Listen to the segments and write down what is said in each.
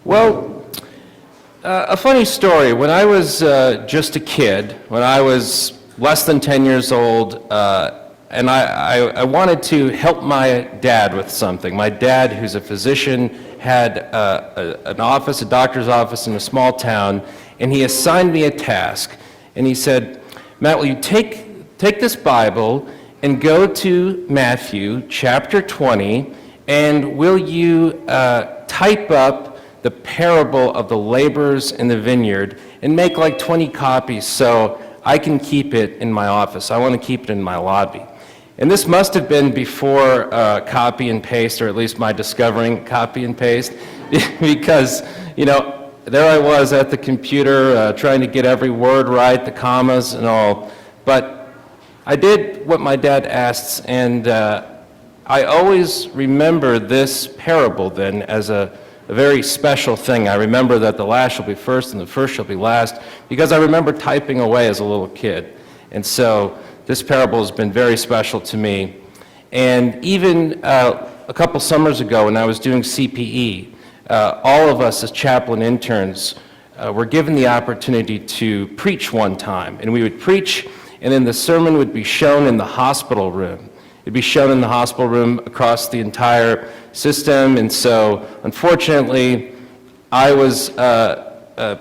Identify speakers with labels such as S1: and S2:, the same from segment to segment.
S1: Well, a funny story. When I was just a kid, when I was less than 10 years old, and I wanted to help my dad with something. My dad, who's a physician, had an office, a doctor's office in a small town, and he assigned me a task. And he said, Matt, will you take this Bible and go to Matthew chapter 20, and will you type up the parable of the laborers in the vineyard and make like 20 copies so I can keep it in my office. I want to keep it in my lobby. And this must have been before copy and paste, or at least my discovering copy and paste, because, there I was at the computer trying to get every word right, the commas and all. But I did what my dad asked, and I always remember this parable then as a very special thing. I remember that the last shall be first and the first shall be last, because I remember typing away as a little kid. And so this parable has been very special to me. And even a couple summers ago when I was doing CPE, all of us as chaplain interns were given the opportunity to preach one time. And we would preach, and then the sermon would be shown in the hospital room. It'd be shown in the hospital room across the entire system. And so, unfortunately, I was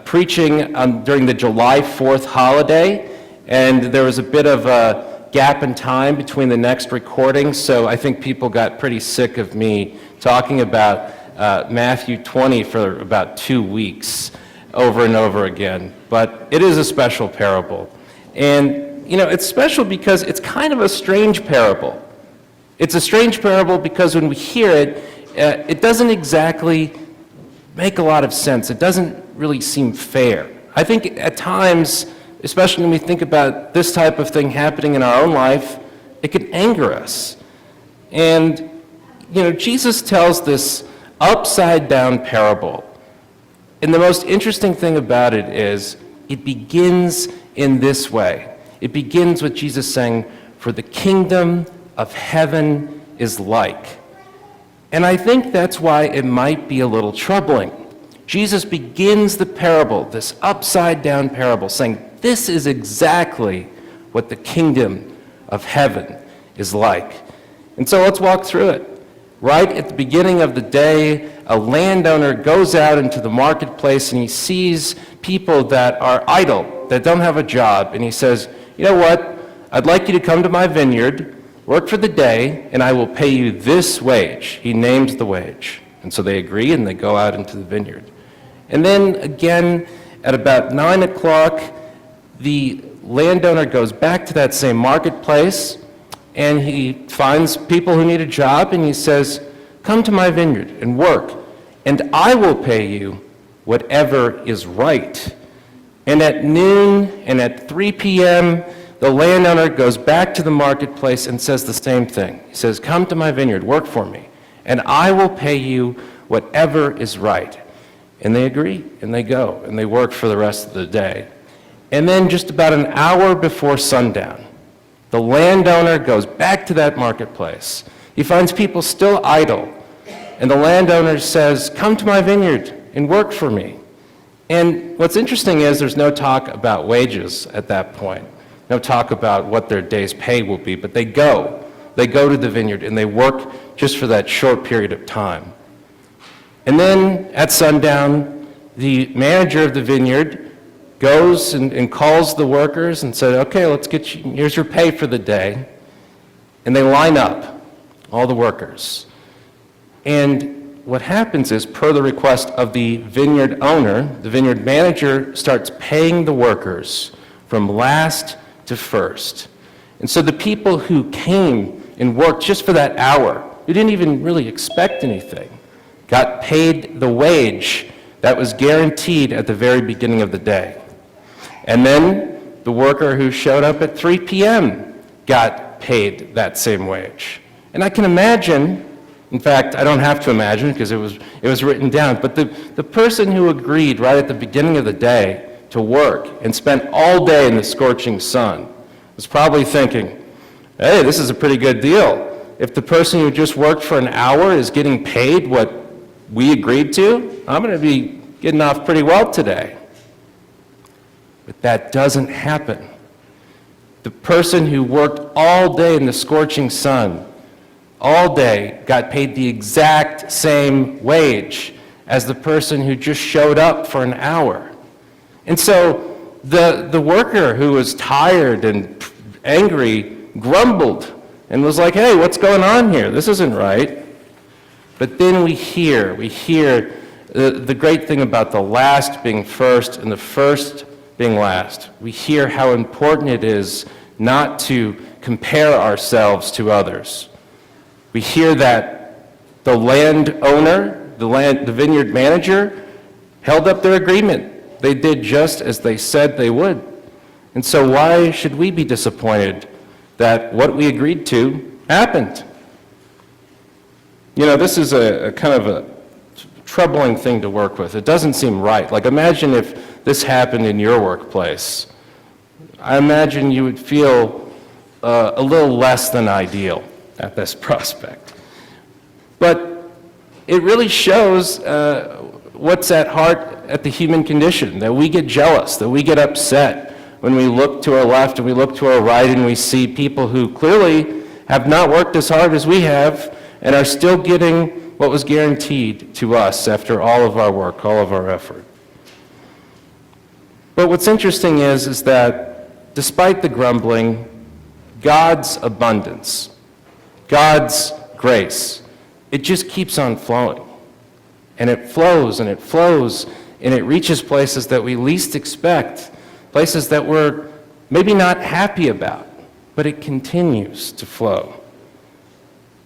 S1: preaching during the July 4th holiday, and there was a bit of a gap in time between the next recording, so I think people got pretty sick of me talking about Matthew 20 for about 2 weeks over and over again. But it is a special parable. And, it's special because it's kind of a strange parable. It's a strange parable because when we hear it, it doesn't exactly make a lot of sense. It doesn't really seem fair. I think at times, especially when we think about this type of thing happening in our own life, it can anger us. And, Jesus tells this upside-down parable. And the most interesting thing about it is it begins in this way. It begins with Jesus saying, "For the kingdom of heaven is like." And I think that's why it might be a little troubling. Jesus begins the parable, this upside-down parable, saying, this is exactly what the kingdom of heaven is like. And so let's walk through it. Right at the beginning of the day, a landowner goes out into the marketplace and he sees people that are idle, that don't have a job, and he says, "You know what? I'd like you to come to my vineyard, work for the day, and I will pay you this wage." He names the wage. And so they agree and they go out into the vineyard. And then again, at about 9 o'clock, the landowner goes back to that same marketplace and he finds people who need a job and he says, "Come to my vineyard and work, and I will pay you whatever is right." And at noon and at 3 p.m., the landowner goes back to the marketplace and says the same thing. He says, "Come to my vineyard, work for me, and I will pay you whatever is right." And they agree, and they go, and they work for the rest of the day. And then just about an hour before sundown, the landowner goes back to that marketplace. He finds people still idle, and the landowner says, "Come to my vineyard and work for me." And what's interesting is there's no talk about wages at that point. No talk about what their day's pay will be, but they go. They go to the vineyard and they work just for that short period of time. And then at sundown, the manager of the vineyard goes and calls the workers and says, "Okay, let's get you, here's your pay for the day." And they line up, all the workers. And what happens is, per the request of the vineyard owner, the vineyard manager starts paying the workers from last to first. And so the people who came and worked just for that hour, who didn't even really expect anything, got paid the wage that was guaranteed at the very beginning of the day. And then the worker who showed up at 3 p.m. got paid that same wage. And I can imagine, in fact, I don't have to imagine because it was written down, but the person who agreed right at the beginning of the day to work and spent all day in the scorching sun was probably thinking, "Hey, this is a pretty good deal. If the person who just worked for an hour is getting paid what we agreed to, I'm going to be getting off pretty well today. But that doesn't happen. The person who worked all day in the scorching sun, all day, got paid the exact same wage as the person who just showed up for an hour. And so the worker who was tired and angry grumbled and was like, hey, what's going on here? This isn't right. But then we hear the great thing about the last being first and the first being last. We hear how important it is not to compare ourselves to others. We hear that the landowner, the vineyard manager, held up their agreement. They did just as they said they would. And so why should we be disappointed that what we agreed to happened? You know, this is a kind of a troubling thing to work with. It doesn't seem right. Like, imagine if this happened in your workplace. I imagine you would feel a little less than ideal at this prospect. But it really shows what's at heart at the human condition, that we get jealous, that we get upset when we look to our left and we look to our right and we see people who clearly have not worked as hard as we have and are still getting what was guaranteed to us after all of our work, all of our effort. But what's interesting is that despite the grumbling, God's abundance, God's grace, it just keeps on flowing. And it flows and it flows and it reaches places that we least expect, places that we're maybe not happy about, but it continues to flow.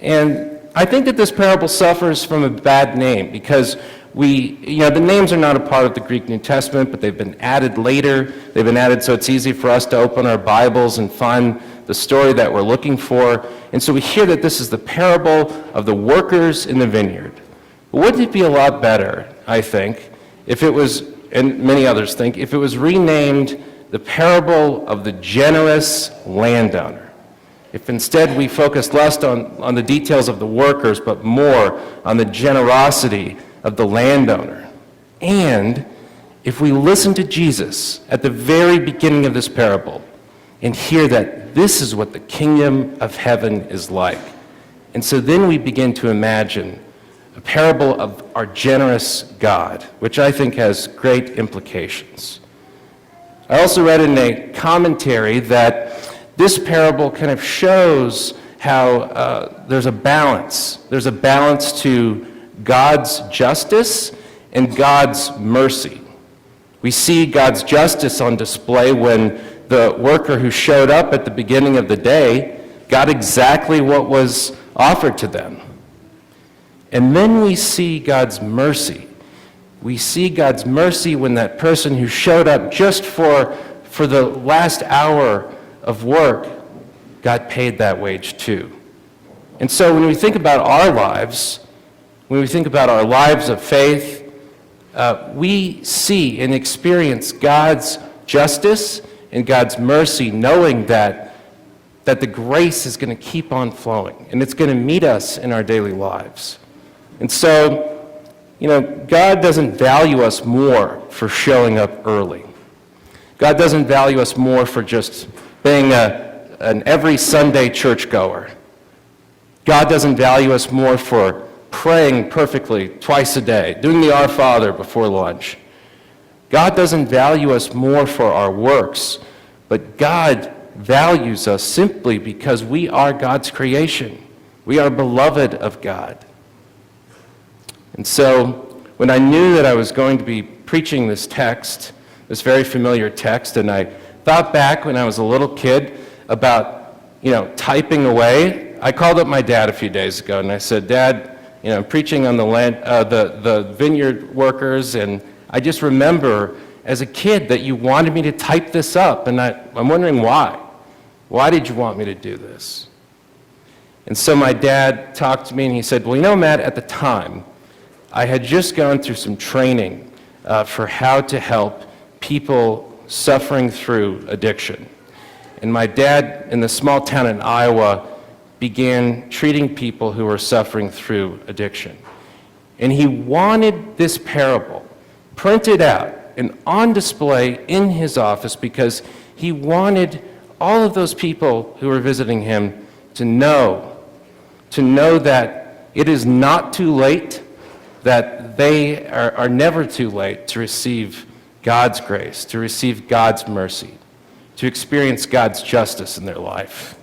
S1: And I think that this parable suffers from a bad name because the names are not a part of the Greek New Testament, but they've been added later. They've been added so it's easy for us to open our Bibles and find the story that we're looking for. And so we hear that this is the parable of the workers in the vineyard. But wouldn't it be a lot better, I think, if it was, and many others think, if it was renamed the parable of the generous landowner? If instead we focused less on the details of the workers, but more on the generosity of the landowner. And if we listen to Jesus at the very beginning of this parable and hear that this is what the kingdom of heaven is like. And so then we begin to imagine a parable of our generous God, which I think has great implications. I also read in a commentary that this parable kind of shows how there's a balance. There's a balance to God's justice and God's mercy. We see God's justice on display when the worker who showed up at the beginning of the day got exactly what was offered to them. And then we see God's mercy. We see God's mercy when that person who showed up just for the last hour of work got paid that wage too. And so when we think about our lives, when we think about our lives of faith, we see and experience God's justice and God's mercy, knowing that the grace is going to keep on flowing and it's going to meet us in our daily lives. And so, God doesn't value us more for showing up early. God doesn't value us more for just being an every Sunday churchgoer. God doesn't value us more for praying perfectly twice a day, doing the Our Father before lunch. God doesn't value us more for our works, but God values us simply because we are God's creation. We are beloved of God. And so when I knew that I was going to be preaching this text, this very familiar text, and I thought back when I was a little kid about, typing away, I called up my dad a few days ago and I said, Dad, I'm preaching on the vineyard workers, and I just remember as a kid that you wanted me to type this up, and I'm wondering why. Why did you want me to do this? And so my dad talked to me and he said, well, Matt, at the time, I had just gone through some training for how to help people suffering through addiction. And my dad, in the small town in Iowa, began treating people who were suffering through addiction. And he wanted this parable printed out and on display in his office because he wanted all of those people who were visiting him to know that it is not too late, that they are never too late to receive God's grace, to receive God's mercy, to experience God's justice in their life.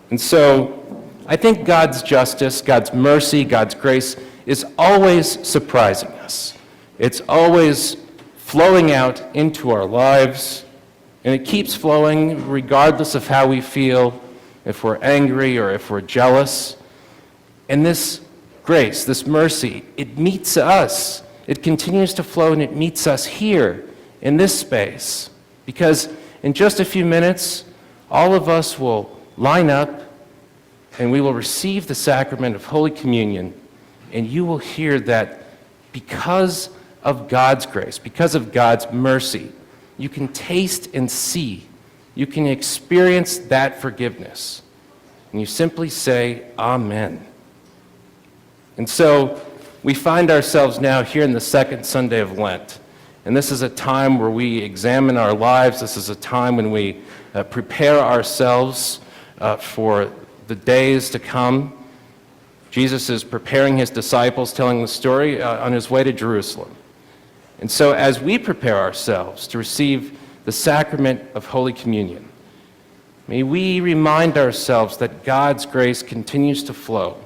S1: And so I think God's justice, God's mercy, God's grace is always surprising us. It's always flowing out into our lives, and it keeps flowing regardless of how we feel, if we're angry or if we're jealous. And this grace, this mercy, it meets us. It continues to flow and it meets us here in this space. Because in just a few minutes, all of us will line up and we will receive the sacrament of Holy Communion. And you will hear that because of God's grace, because of God's mercy, you can taste and see, you can experience that forgiveness. And you simply say, Amen. And so we find ourselves now here in the second Sunday of Lent. And this is a time where we examine our lives. This is a time when we prepare ourselves for the days to come. Jesus is preparing his disciples, telling the story on his way to Jerusalem. And so as we prepare ourselves to receive the sacrament of Holy Communion, may we remind ourselves that God's grace continues to flow,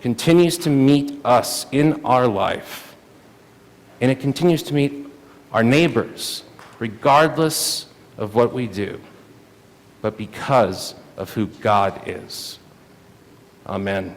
S1: continues to meet us in our life, and it continues to meet our neighbors, regardless of what we do, but because of who God is. Amen.